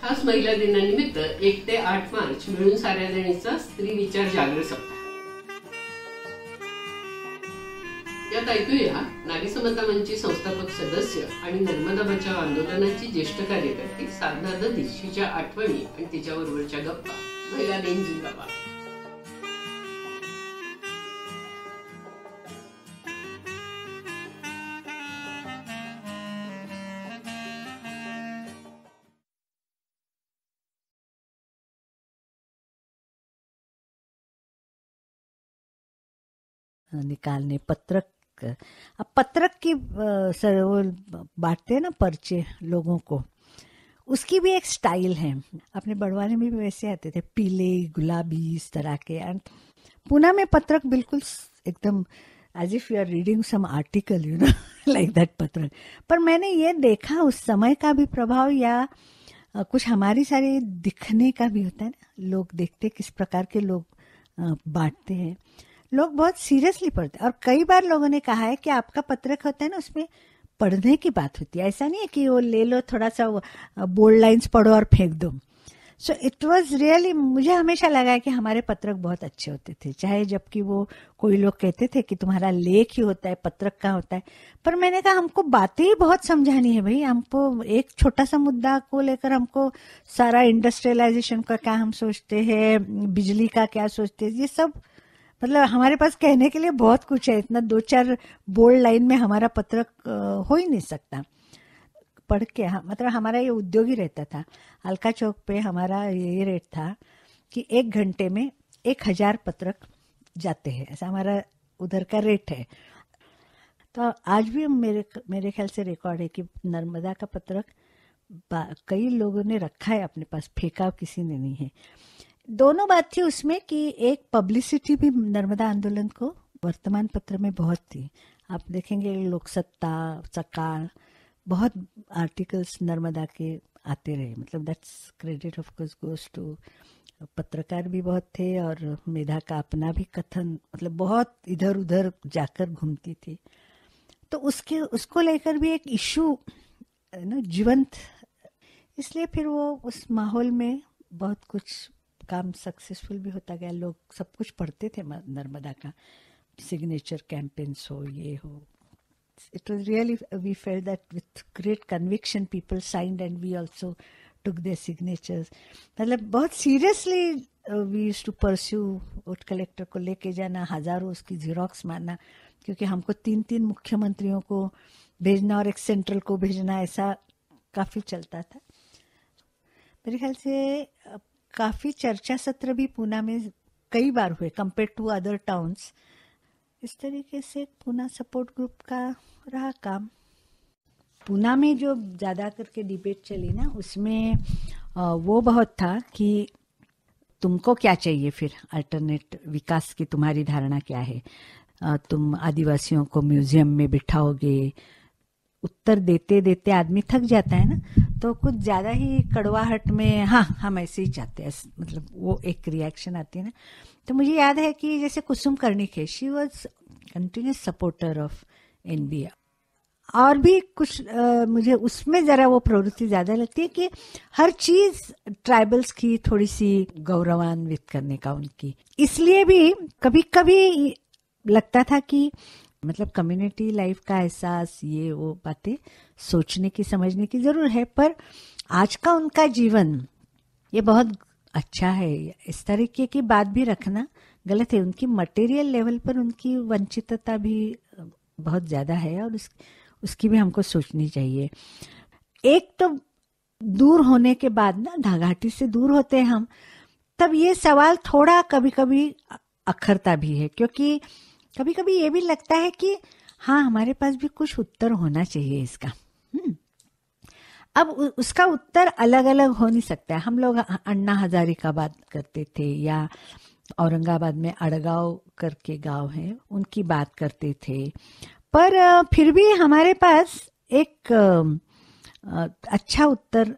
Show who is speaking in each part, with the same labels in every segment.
Speaker 1: खास महिला दिनानिमित्त 1 ते 8 मार्च मिळून साऱ्या जणीचा स्त्री विचार जागृत सप्ताह. यात ऐकूया नारी समता मंचची संस्थापक सदस्य आणि नर्मदा बचाव आंदोलनाची ज्येष्ठ कार्यकर्ती साधना दीक्षितच्या आठवणी आणि तिच्याबरोबरच्या गप्पा. महिला दिन जिंदाबाद.
Speaker 2: निकालने पत्रक. अब पत्रक की वो बांटते हैं ना पर्चे लोगों को, उसकी भी एक स्टाइल है. अपने बड़वाने में भी वैसे आते थे, पीले गुलाबी इस तरह के. एंड पूना में पत्रक बिल्कुल एकदम as if you are reading some article, you know, like that पत्रक. पर मैंने ये देखा उस समय का भी प्रभाव, या कुछ हमारी सारी दिखने का भी होता है ना. लोग देखते किस प्रकार के लोग बांटते हैं. लोग बहुत सीरियसली पढ़ते हैं. और कई बार लोगों ने कहा है कि आपका पत्रक होता है ना, उसमें पढ़ने की बात होती है. ऐसा नहीं है कि वो ले लो थोड़ा सा बोल्ड लाइंस पढ़ो और फेंक दो. सो इट वाज रियली, मुझे हमेशा लगा है कि हमारे पत्रक बहुत अच्छे होते थे. चाहे जबकि वो कोई लोग कहते थे कि तुम्हारा लेख ही होता है, पत्रक का होता है. पर मैंने कहा हमको बातें ही बहुत समझानी है भाई. हमको एक छोटा सा मुद्दा को लेकर हमको सारा इंडस्ट्रियलाइजेशन का क्या हम सोचते हैं, बिजली का क्या सोचते हैं, ये सब मतलब हमारे पास कहने के लिए बहुत कुछ है. इतना 2-4 बोल्ड लाइन में हमारा पत्रक हो ही नहीं सकता. पढ़ के मतलब हमारा ये उद्योग ही रहता था. अलका चौक पे हमारा ये रेट था कि 1 घंटे में 1000 पत्रक जाते हैं. ऐसा हमारा उधर का रेट है. तो आज भी मेरे ख्याल से रिकॉर्ड है कि नर्मदा का पत्रक कई लोगों ने रखा है अपने पास, फेंका किसी ने नहीं है. दोनों बात थी उसमें कि एक पब्लिसिटी भी नर्मदा आंदोलन को वर्तमान पत्र में बहुत थी. आप देखेंगे लोकसत्ता, सकाल, बहुत आर्टिकल्स नर्मदा के आते रहे. मतलब that's credit of course goes to, पत्रकार भी बहुत थे और मेधा का अपना भी कथन, मतलब बहुत इधर उधर जाकर घूमती थी. तो उसको लेकर भी एक इशू ना जीवंत, इसलिए फिर वो उस माहौल में बहुत कुछ काम सक्सेसफुल भी होता गया. लोग सब कुछ पढ़ते थे नर्मदा का, सिग्नेचर कैंपेन्स हो, ये हो. It was really, we felt that with great conviction people signed and we also took their signatures. मतलब बहुत seriously we used to pursue. Vote collector को लेके जाना, हजारों उसकी जीरोक्स मारना, क्योंकि हमको 3-3 मुख्यमंत्रियों को भेजना और एक सेंट्रल को भेजना, ऐसा काफी चलता था. मेरे ख्याल से काफी चर्चा सत्र भी पूना में कई बार हुए कंपेयर टू अदर टाउन्स. इस तरीके से पूना सपोर्ट ग्रुप का रहा काम. पूना में जो ज्यादा करके डिबेट चली ना, उसमें वो बहुत था कि तुमको क्या चाहिए फिर, अल्टरनेट विकास की तुम्हारी धारणा क्या है. तुम आदिवासियों को म्यूजियम में बिठाओगे. उत्तर देते देते आदमी थक जाता है ना, तो कुछ ज्यादा ही कड़वाहट में हाँ हम ऐसे ही चाहते हैं, मतलब वो एक रिएक्शन आती है ना. तो मुझे याद है कि जैसे कुसुम कर्णिक है, she was continuous supporter of NBR. और भी कुछ मुझे उसमें जरा वो प्रवृत्ति ज्यादा लगती है कि हर चीज ट्राइबल्स की थोड़ी सी गौरवान्वित करने का उनकी. इसलिए भी कभी कभी लगता था कि मतलब कम्युनिटी लाइफ का एहसास, ये वो बातें सोचने की समझने की जरूर है. पर आज का उनका जीवन ये बहुत अच्छा है. इस तरीके की बात भी रखना गलत है. उनकी मटेरियल लेवल पर उनकी वंचितता भी बहुत ज्यादा है और उसकी भी हमको सोचनी चाहिए. एक तो दूर होने के बाद ना, घाटी से दूर होते हैं हम, तब ये सवाल थोड़ा कभी कभी अखरता भी है, क्योंकि कभी कभी ये भी लगता है कि हाँ हमारे पास भी कुछ उत्तर होना चाहिए इसका. अब उसका उत्तर अलग अलग हो नहीं सकता है. हम लोग अन्ना हजारे का बात करते थे, या औरंगाबाद में अड़गांव करके गांव है, उनकी बात करते थे. पर फिर भी हमारे पास एक अच्छा उत्तर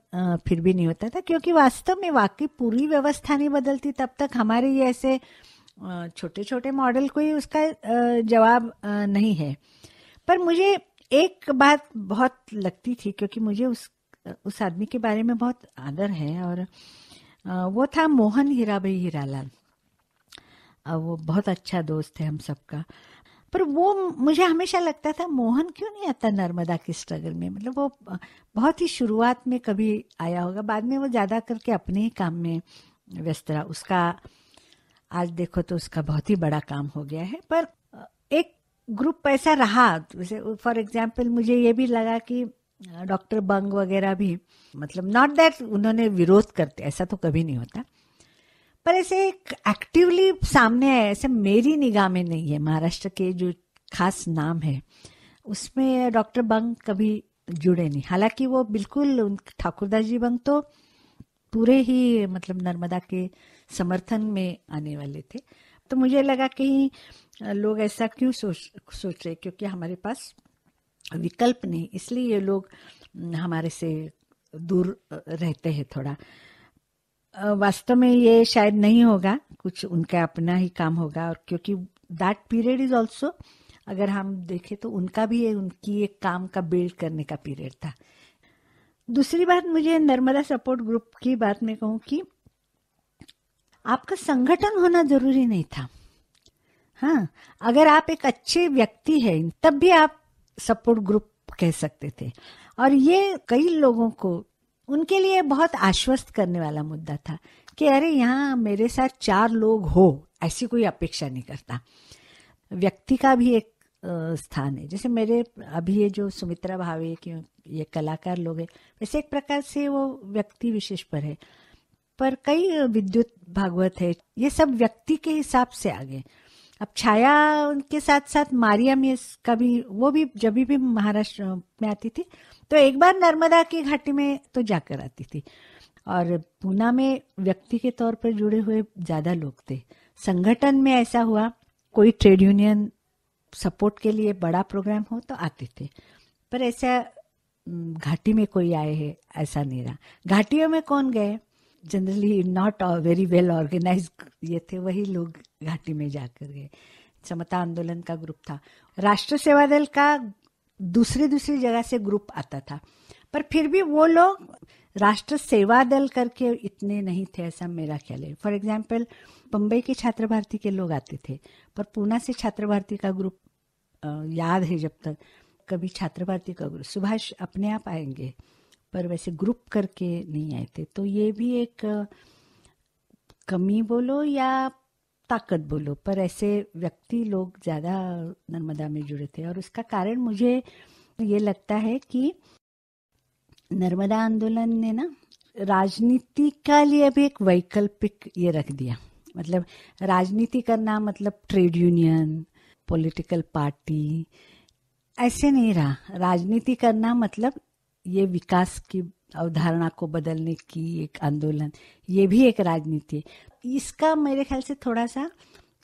Speaker 2: फिर भी नहीं होता था, क्योंकि वास्तव में वाकई पूरी व्यवस्था नहीं बदलती तब तक हमारे ये ऐसे छोटे छोटे मॉडल कोई उसका जवाब नहीं है. पर मुझे एक बात बहुत लगती थी, क्योंकि मुझे उस आदमी के बारे में बहुत आदर है, और वो था मोहन हीराभाई हीरालाल। वो बहुत अच्छा दोस्त है हम सबका। पर वो मुझे हमेशा लगता था मोहन क्यों नहीं आता नर्मदा की स्ट्रगल में। मतलब वो बहुत ही शुरुआत में कभी आया होगा, बाद में वो ज़्यादा करके अपने ही काम में व्यस्त रहा। उसका आज देखो तो उसका बहुत ही बड़ा काम हो गया है। पर एक ग्रुप ऐसा रहा, जैसे फॉर एग्जाम्पल मुझे ये भी लगा कि डॉक्टर बंग वगैरह भी, मतलब नॉट दैट उन्होंने विरोध करते, ऐसा तो कभी नहीं होता, पर ऐसे एक एक्टिवली सामने है ऐसे मेरी निगाह में नहीं है। महाराष्ट्र के जो खास नाम है उसमें डॉक्टर बंग कभी जुड़े नहीं। हालांकि वो बिल्कुल ठाकुरदास जी बंग तो पूरे ही मतलब नर्मदा के समर्थन में आने वाले थे। तो मुझे लगा कि लोग ऐसा क्यों सोच रहे, क्योंकि हमारे पास विकल्प नहीं, इसलिए ये लोग हमारे से दूर रहते हैं थोड़ा। वास्तव में ये शायद नहीं होगा, कुछ उनका अपना ही काम होगा। और क्योंकि दैट पीरियड इज ऑल्सो, अगर हम देखें तो उनका भी उनकी एक काम का बिल्ड करने का पीरियड था। दूसरी बात, मुझे नर्मदा सपोर्ट ग्रुप की बात में कहूँ कि आपका संगठन होना जरूरी नहीं था। हाँ, अगर आप एक अच्छे व्यक्ति हैं तब भी आप सपोर्ट ग्रुप कह सकते थे। और ये कई लोगों को, उनके लिए बहुत आश्वस्त करने वाला मुद्दा था कि अरे यहाँ मेरे साथ 4 लोग हो, ऐसी कोई अपेक्षा नहीं करता। व्यक्ति का भी एक स्थान है। जैसे मेरे अभी ये जो सुमित्रा भावे की ये कलाकार लोग हैं, वैसे एक प्रकार से वो व्यक्ति विशेष पर है। पर कई विद्युत भागवत है, ये सब व्यक्ति के हिसाब से आगे। अब छाया उनके साथ साथ मारियम ये का भी, वो भी जब भी महाराष्ट्र में आती थी तो एक बार नर्मदा की घाटी में तो जाकर आती थी। और पूना में व्यक्ति के तौर पर जुड़े हुए ज्यादा लोग थे। संगठन में ऐसा हुआ, कोई ट्रेड यूनियन सपोर्ट के लिए बड़ा प्रोग्राम हो तो आते थे, पर ऐसा घाटी में कोई आए है ऐसा नहीं रहा। घाटियों में कौन गए, generally not very well organise ये थे, वही लोग घाटी में जाकर गए। समता आंदोलन का ग्रुप था, राष्ट्र सेवा दल का दूसरी जगह से ग्रुप आता था, पर फिर भी वो लोग राष्ट्र सेवा दल करके इतने नहीं थे, ऐसा मेरा ख्याल है। फॉर एग्जाम्पल बम्बई के छात्र भारती के लोग आते थे, पर पूना से छात्र भारती का ग्रुप याद है जब तक, कभी छात्र भारती का ग्रुप, सुभाष अपने आप आएंगे पर वैसे ग्रुप करके नहीं आए थे। तो ये भी एक कमी बोलो या ताकत बोलो, पर ऐसे व्यक्ति लोग ज़्यादा नर्मदा में जुड़े थे। और उसका कारण मुझे ये लगता है कि नर्मदा आंदोलन ने ना राजनीति का लिए भी एक वैकल्पिक ये रख दिया। मतलब राजनीति करना मतलब ट्रेड यूनियन, पॉलिटिकल पार्टी ऐसे नहीं रहा। राजनीति करना मतलब ये विकास की अवधारणा को बदलने की एक आंदोलन, ये भी एक राजनीति है। इसका मेरे ख्याल से थोड़ा सा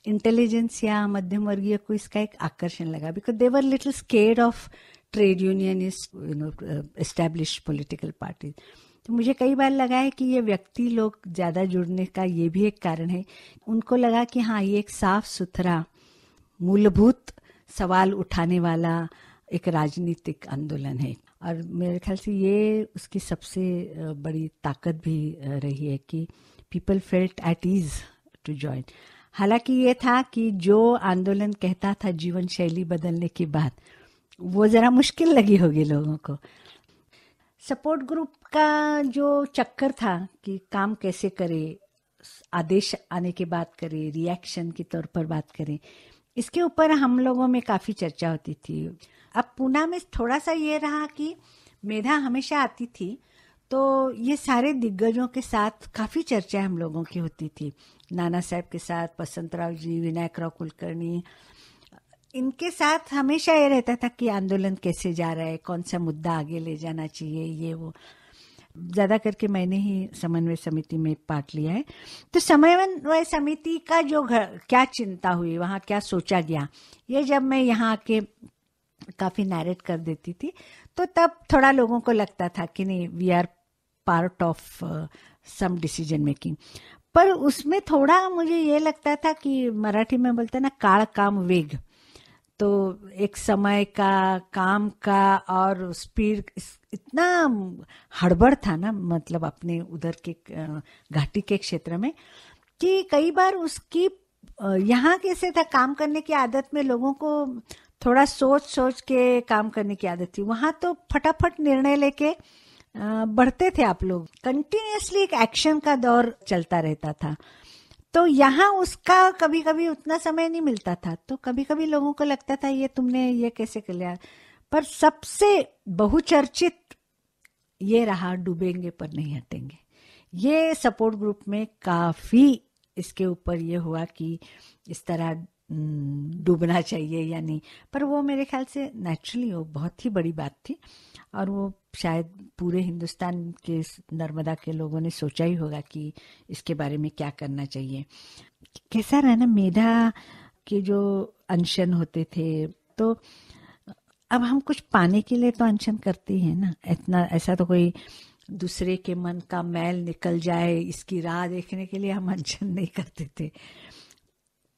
Speaker 2: इंटेलिजेंस या मध्यम वर्गीय को इसका एक आकर्षण लगा, because they were little scared of trade unionist, establish political party. तो मुझे कई बार लगा है कि ये व्यक्ति लोग ज़्यादा जुड़ने का ये भी एक कारण है। उनको लगा कि हाँ, ये एक साफ सुथरा मूलभूत सवाल उठाने वाला एक राजनीतिक आंदोलन है। और मेरे ख्याल से ये उसकी सबसे बड़ी ताकत भी रही है कि people felt at ease to join. हालांकि ये था कि जो आंदोलन कहता था जीवन शैली बदलने की बात, वो ज़रा मुश्किल लगी होगी लोगों को। सपोर्ट ग्रुप का जो चक्कर था कि काम कैसे करे, आदेश आने के बाद करे, रिएक्शन के तौर पर बात करें, इसके ऊपर हम लोगों में काफ़ी चर्चा होती थी। अब पूना में थोड़ा सा ये रहा कि मेधा हमेशा आती थी, तो ये सारे दिग्गजों के साथ काफ़ी चर्चा हम लोगों की होती थी। नाना साहब के साथ, बसंतराव जी, विनायकराव कुलकर्णी, इनके साथ हमेशा ये रहता था कि आंदोलन कैसे जा रहा है, कौन सा मुद्दा आगे ले जाना चाहिए, ये वो। ज़्यादा करके मैंने ही समन्वय समिति में पार्ट लिया है। तो समन्वय समिति का जो क्या चिंता हुई, वहाँ क्या सोचा गया, ये जब मैं यहाँ आके काफ़ी नैरेट कर देती थी तो तब थोड़ा लोगों को लगता था कि नहीं, we are part of some decision making. पर उसमें थोड़ा मुझे ये लगता था कि मराठी में बोलते ना, काळ काम वेग, तो एक समय का, काम का और स्पीड, इतना हड़बड़ था ना, मतलब अपने उधर के घाटी के क्षेत्र में, कि कई बार उसकी यहाँ कैसे था, काम करने की आदत में लोगों को थोड़ा सोच सोच के काम करने की आदत थी। वहां तो फटाफट निर्णय लेके बढ़ते थे आप लोग, कंटिन्यूअसली एक एक्शन का दौर चलता रहता था। तो यहाँ उसका कभी कभी उतना समय नहीं मिलता था, तो कभी कभी लोगों को लगता था ये तुमने ये कैसे कर लिया। पर सबसे बहुचर्चित ये रहा, डूबेंगे पर नहीं हटेंगे। ये सपोर्ट ग्रुप में काफी इसके ऊपर ये हुआ कि इस तरह डूबना चाहिए या नहीं, पर वो मेरे ख्याल से नेचुरली वो बहुत ही बड़ी बात थी, और वो शायद पूरे हिंदुस्तान के नर्मदा के लोगों ने सोचा ही होगा कि इसके बारे में क्या करना चाहिए। कैसा रहा ना, मेधा के जो अनशन होते थे, तो अब हम कुछ पाने के लिए तो अनशन करते हैं ना, इतना ऐसा तो कोई दूसरे के मन का मैल निकल जाए इसकी राह देखने के लिए हम अनशन नहीं करते थे।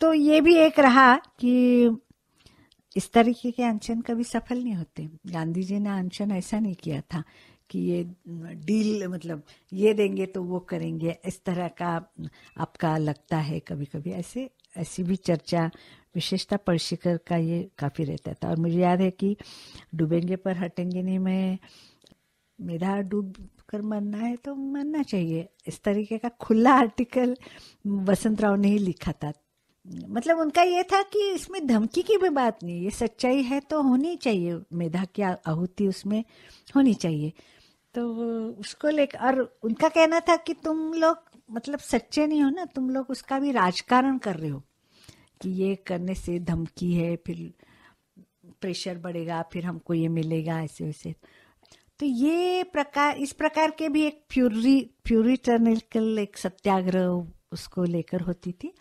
Speaker 2: तो ये भी एक रहा कि इस तरीके के अनशन कभी सफल नहीं होते। गांधी जी ने अनशन ऐसा नहीं किया था कि ये डील, मतलब ये देंगे तो वो करेंगे, इस तरह का आपका लगता है कभी कभी। ऐसी भी चर्चा विशेषता पर्शिकर का ये काफी रहता था। और मुझे याद है कि डूबेंगे पर हटेंगे नहीं में मेधा डूब कर मरना है तो मरना चाहिए, इस तरीके का खुला आर्टिकल वसंत राव ने ही लिखा था। मतलब उनका ये था कि इसमें धमकी की भी बात नहीं, ये सच्चाई है तो होनी चाहिए, मेधा की आहुति उसमें होनी चाहिए। तो उसको लेकर, और उनका कहना था कि तुम लोग मतलब सच्चे नहीं हो ना, तुम लोग उसका भी राजकारण कर रहे हो कि ये करने से धमकी है, फिर प्रेशर बढ़ेगा, फिर हमको ये मिलेगा, ऐसे वैसे। तो ये इस प्रकार के भी एक प्यूरिटर्निकल एक सत्याग्रह उसको लेकर होती थी।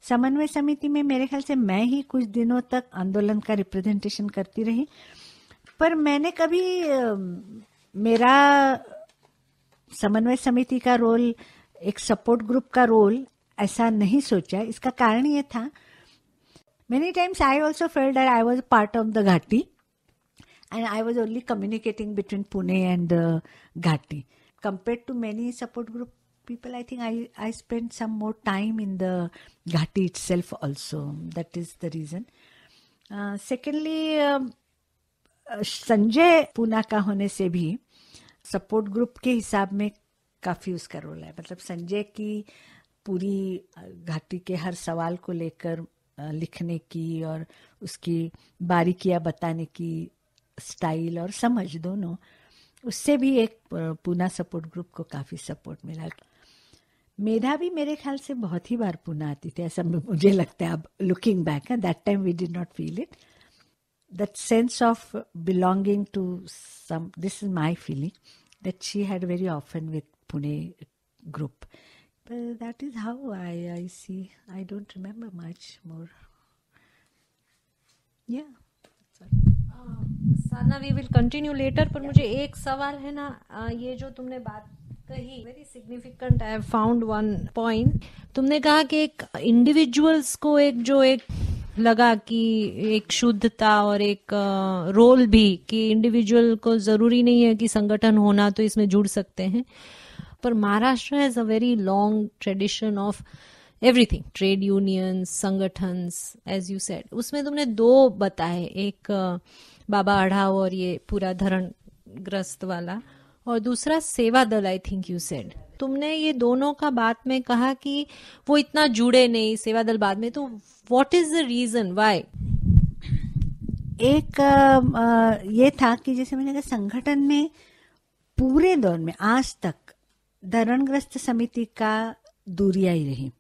Speaker 2: समन्वय समिति में मेरे ख्याल से मैं ही कुछ दिनों तक आंदोलन का रिप्रेजेंटेशन करती रही, पर मैंने कभी मेरा समन्वय समिति का रोल एक सपोर्ट ग्रुप का रोल ऐसा नहीं सोचा। इसका कारण ये था, many times I also felt that I was part of the घाटी and I was only communicating between Pune and Ghati. Compared to many support group people, I think I spent some more time in the Ghati itself also. That is the reason. Secondly, Sanjay Poona का होने से भी support group के हिसाब में काफ़ी उसका role है। मतलब संजय की पूरी घाटी के हर सवाल को लेकर लिखने की और उसकी बारीकियां बताने की स्टाइल और समझ दोनों, उससे भी एक पूना सपोर्ट ग्रुप को काफ़ी सपोर्ट मिला। मेधा भी मेरे ख्याल से बहुत ही बार पूना आती थी, ऐसा मुझे लगता है। अब looking back, that time we did not feel it, that sense of belonging to some, this is my feeling, that she had very often with Pune group. That is how I see, I don't remember much more. या
Speaker 3: Sadhana, we will continue later, पर मुझे एक सवाल है ना, ये जो तुमने बात कही very significant, I have found one point. तुमने कहा कि एक इंडिविजुअल्स को एक लगा कि एक शुद्धता और एक रोल भी, कि इंडिविजुअल को जरूरी नहीं है कि संगठन होना तो इसमें जुड़ सकते हैं। पर Maharashtra has a very long tradition of everything, trade unions, संगठन्स, एज यू सेड। उसमें तुमने दो बताए, एक बाबा आढ़ाव और ये पूरा धरणग्रस्त वाला, और दूसरा सेवा दल, आई थिंक यू सेड। तुमने ये दोनों का बात में कहा कि वो इतना जुड़े नहीं, सेवा दल बाद में, तो what is the reason why?
Speaker 2: एक ये था कि जैसे मैंने कहा, संगठन में पूरे दौर में आज तक धरणग्रस्त समिति का दूरिया ही रही।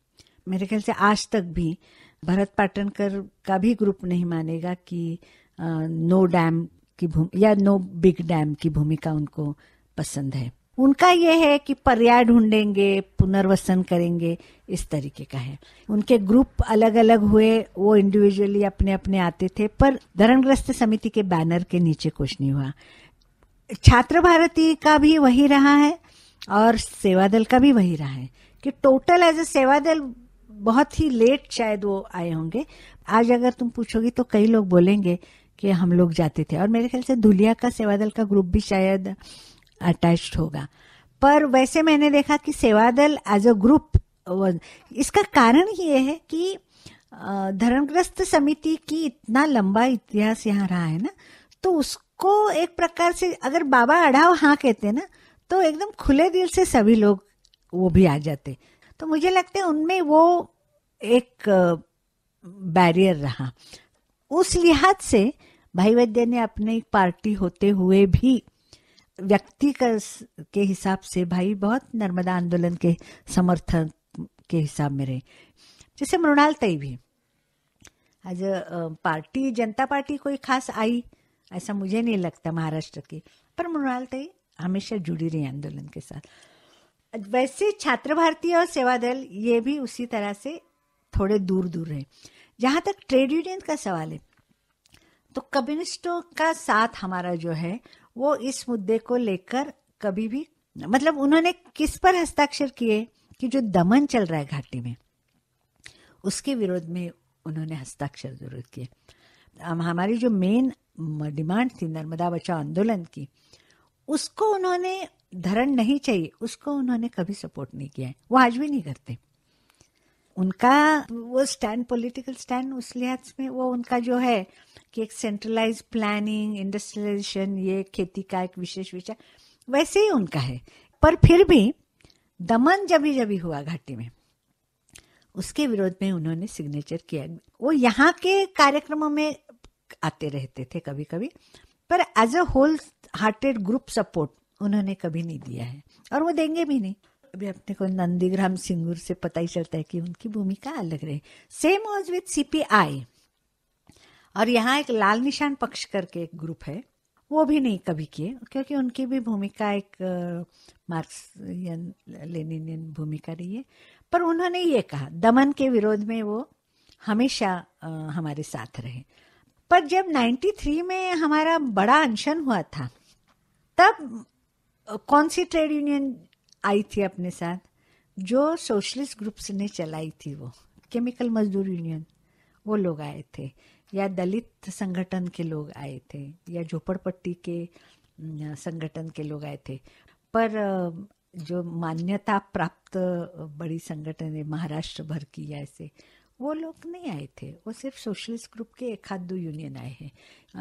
Speaker 2: मेरे ख्याल से आज तक भी भरत पाटनकर का भी ग्रुप नहीं मानेगा कि नो डैम की या नो बिग डैम की भूमिका उनको पसंद है। उनका ये है कि पर्याय ढूंढेंगे, पुनर्वसन करेंगे, इस तरीके का है। उनके ग्रुप अलग अलग हुए, वो इंडिविजुअली अपने अपने आते थे, पर धरणग्रस्त समिति के बैनर के नीचे कुछ नहीं हुआ। छात्र भारती का भी वही रहा है और सेवादल का भी वही रहा है कि टोटल एज ए सेवादल बहुत ही लेट शायद वो आए होंगे। आज अगर तुम पूछोगी तो कई लोग बोलेंगे कि हम लोग जाते थे, और मेरे ख्याल से धुलिया का सेवादल का ग्रुप भी शायद अटैच्ड होगा। पर वैसे मैंने देखा कि सेवादल एज अ ग्रुप, इसका कारण ये है कि धर्मग्रस्त समिति की इतना लंबा इतिहास यहाँ रहा है ना, तो उसको एक प्रकार से अगर बाबा अढ़ाव हाँ कहते ना, तो एकदम खुले दिल से सभी लोग वो भी आ जाते। तो मुझे लगता है उनमें वो एक बैरियर रहा। उस लिहाज से भाई वैद्य ने अपने एक पार्टी होते हुए भी व्यक्ति के हिसाब से भाई बहुत नर्मदा आंदोलन के समर्थक के हिसाब में रहे। जैसे मृणाल तई भी एज पार्टी, जनता पार्टी कोई खास आई ऐसा मुझे नहीं लगता महाराष्ट्र की, पर मृणाल तई हमेशा जुड़ी रही आंदोलन के साथ। वैसे छात्र भारती और सेवादल ये भी उसी तरह से थोड़े दूर दूर रहे। जहां तक ट्रेड यूनियन का सवाल है, तो कम्युनिस्टों का साथ हमारा जो है वो इस मुद्दे को लेकर कभी भी, मतलब उन्होंने किस पर हस्ताक्षर किए कि जो दमन चल रहा है घाटी में उसके विरोध में उन्होंने हस्ताक्षर जरूर किए। हमारी जो मेन डिमांड थी नर्मदा बचाओ आंदोलन की, उसको उन्होंने धरण नहीं चाहिए, उसको उन्होंने कभी सपोर्ट नहीं किया है, वो आज भी नहीं करते। उनका वो स्टैंड, पॉलिटिकल स्टैंड उस लिहाज में वो उनका जो है कि एक सेंट्रलाइज प्लानिंग, इंडस्ट्रियलाइजेशन, ये खेती का एक विशेष विचार, वैसे ही उनका है। पर फिर भी दमन जब हुआ घाटी में, उसके विरोध में उन्होंने सिग्नेचर किया। वो यहाँ के कार्यक्रमों में आते रहते थे कभी कभी, पर as a whole hearted group support उन्होंने कभी नहीं दिया है, और वो देंगे भी नहीं। अभी अपने को नंदीग्राम सिंगूर से पता ही चलता है कि उनकी भूमिका अलग रही। सेम वाज विद सीपीआई, और यहाँ एक लाल निशान पक्ष करके एक ग्रुप है, वो भी नहीं कभी किए, क्योंकि उनकी भी भूमिका एक मार्क्सियन लेनिनियन भूमिका रही है। पर उन्होंने ये कहा दमन के विरोध में वो हमेशा हमारे साथ रहे। पर जब 93 में हमारा बड़ा अनशन हुआ था, तब कौन सी ट्रेड यूनियन आई थी अपने साथ? जो सोशलिस्ट ग्रुप्स ने चलाई थी, वो केमिकल मजदूर यूनियन, वो लोग आए थे, या दलित संगठन के लोग आए थे, या झोपड़पट्टी के संगठन के लोग आए थे। पर जो मान्यता प्राप्त बड़ी संगठन है महाराष्ट्र भर की या ऐसे, वो लोग नहीं आए थे। वो सिर्फ सोशलिस्ट ग्रुप के एक आध दो यूनियन आए हैं।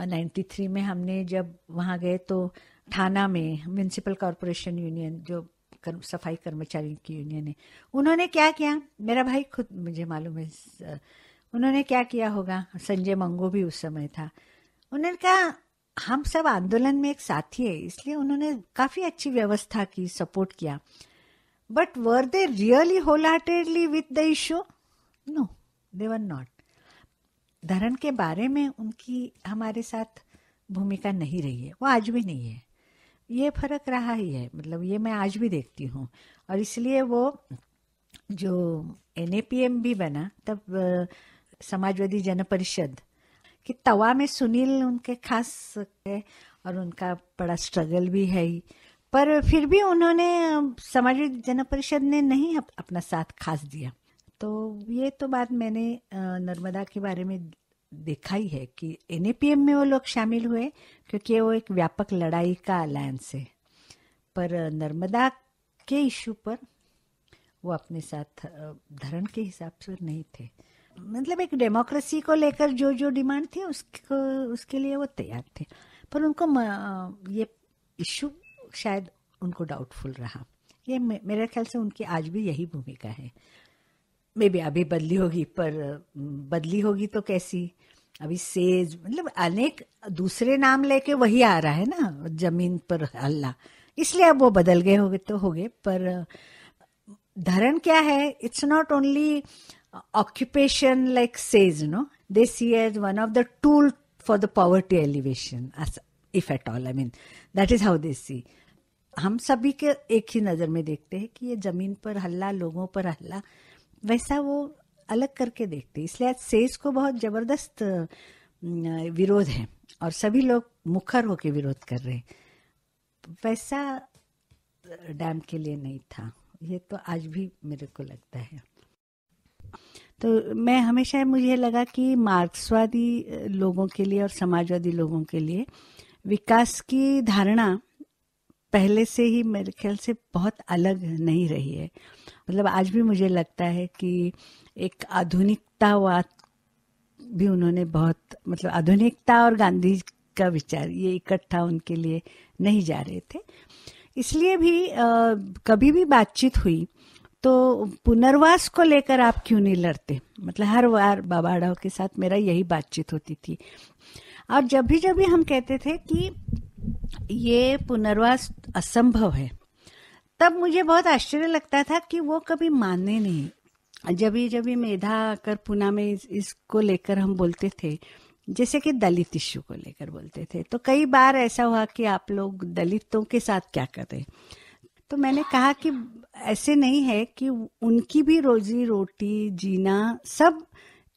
Speaker 2: 93 में हमने जब वहाँ गए तो ठाना में म्यूनिसिपल कॉरपोरेशन यूनियन, जो सफाई कर्मचारियों की यूनियन है, उन्होंने क्या किया, मेरा भाई खुद मुझे मालूम है उन्होंने क्या किया होगा, संजय मंगो भी उस समय था। उन्होंने कहा हम सब आंदोलन में एक साथी है, इसलिए उन्होंने काफी अच्छी व्यवस्था की, सपोर्ट किया। But were they really whole heartedly with the issue? No, they were not. धरण के बारे में उनकी हमारे साथ भूमिका नहीं रही है, वो आज भी नहीं है। ये फर्क रहा ही है, मतलब ये मैं आज भी देखती हूँ। और इसलिए वो जो NAPM भी बना, तब समाजवादी जन परिषद कि तवा में सुनील उनके खास है, और उनका बड़ा स्ट्रगल भी है ही। पर फिर भी उन्होंने, समाजवादी जन परिषद ने नहीं अपना साथ खास दिया। तो ये तो बात मैंने नर्मदा के बारे में देखा ही है कि NAPM में वो लोग शामिल हुए क्योंकि वो एक व्यापक लड़ाई का अलायंस है। पर नर्मदा के इशू पर वो अपने साथ धरण के हिसाब से नहीं थे। मतलब एक डेमोक्रेसी को लेकर जो जो डिमांड थी उसके लिए वो तैयार थे, पर उनको ये इशू शायद उनको डाउटफुल रहा। ये मेरे ख्याल से उनकी आज भी यही भूमिका है। मे बी अभी बदली होगी, पर बदली होगी तो कैसी? अभी सेज, मतलब अनेक दूसरे नाम लेके वही आ रहा है ना, जमीन पर हल्ला, इसलिए अब वो बदल गए होंगे तो हो गए। पर धरण क्या है, it's not only occupation like says, they see as one of the tool for the poverty elevation, as if at all. I mean, that is how they see. हम सभी के एक ही नजर में देखते हैं कि ये जमीन पर हल्ला, लोगों पर हल्ला, वैसा वो अलग करके देखते हैं। इसलिए आज सेज को बहुत जबरदस्त विरोध है और सभी लोग मुखर होकर विरोध कर रहे हैं। वैसा डैम के लिए नहीं था। ये तो आज भी मेरे को लगता है। तो मैं हमेशा मुझे लगा कि मार्क्सवादी लोगों के लिए और समाजवादी लोगों के लिए विकास की धारणा पहले से ही मेरे ख्याल से बहुत अलग नहीं रही है। मतलब आज भी मुझे लगता है कि एक आधुनिकतावाद भी उन्होंने बहुत, मतलब आधुनिकता और गांधी का विचार ये इकट्ठा उनके लिए नहीं जा रहे थे। इसलिए भी कभी भी बातचीत हुई तो पुनर्वास को लेकर आप क्यों नहीं लड़ते, मतलब हर बार बाबा आडवाणी के साथ मेरा यही बातचीत होती थी। और जब भी हम कहते थे कि ये पुनर्वास असंभव है, तब मुझे बहुत आश्चर्य लगता था कि वो कभी माने नहीं। जब भी मेधा आकर पुणे में इसको लेकर हम बोलते थे, जैसे कि दलित इश्यू को लेकर बोलते थे, तो कई बार ऐसा हुआ कि आप लोग दलितों के साथ क्या कर रहे। तो मैंने कहा कि ऐसे नहीं है कि उनकी भी रोजी रोटी जीना सब,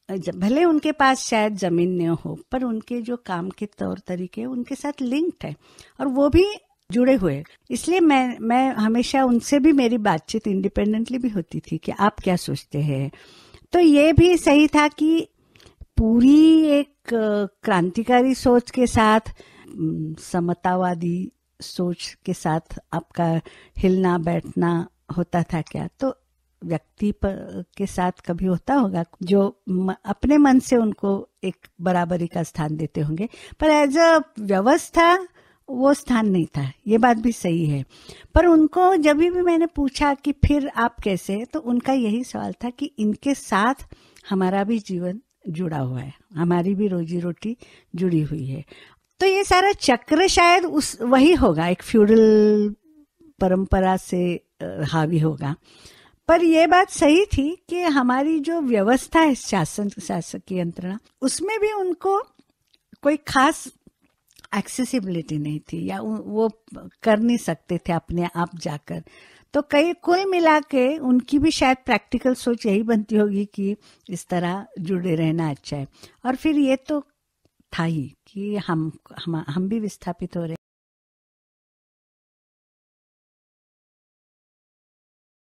Speaker 2: भले उनके पास शायद जमीन न हो, पर उनके जो काम के तौर तरीके उनके साथ लिंक्ड है और वो भी जुड़े हुए। इसलिए मैं हमेशा उनसे भी मेरी बातचीत इंडिपेंडेंटली भी होती थी कि आप क्या सोचते हैं। तो ये भी सही था कि पूरी एक क्रांतिकारी सोच के साथ, समतावादी सोच के साथ आपका हिलना बैठना होता था क्या, तो व्यक्ति के साथ कभी होता होगा जो अपने मन से उनको एक बराबरी का स्थान देते होंगे, पर एज अ व्यवस्था वो स्थान नहीं था। ये बात भी सही है। पर उनको जब भी मैंने पूछा कि फिर आप कैसे, तो उनका यही सवाल था कि इनके साथ हमारा भी जीवन जुड़ा हुआ है, हमारी भी रोजी रोटी जुड़ी हुई है। तो ये सारा चक्र शायद वही होगा, एक फ्यूडल परंपरा से हावी होगा। पर यह बात सही थी कि हमारी जो व्यवस्था है, शासकीय यंत्रणा, उसमें भी उनको कोई खास एक्सेसिबिलिटी नहीं थी, या वो कर नहीं सकते थे अपने आप जाकर। तो कुल मिला के उनकी भी शायद प्रैक्टिकल सोच यही बनती होगी कि इस तरह जुड़े रहना अच्छा है। और फिर ये तो था ही कि हम भी विस्थापित हो रहे।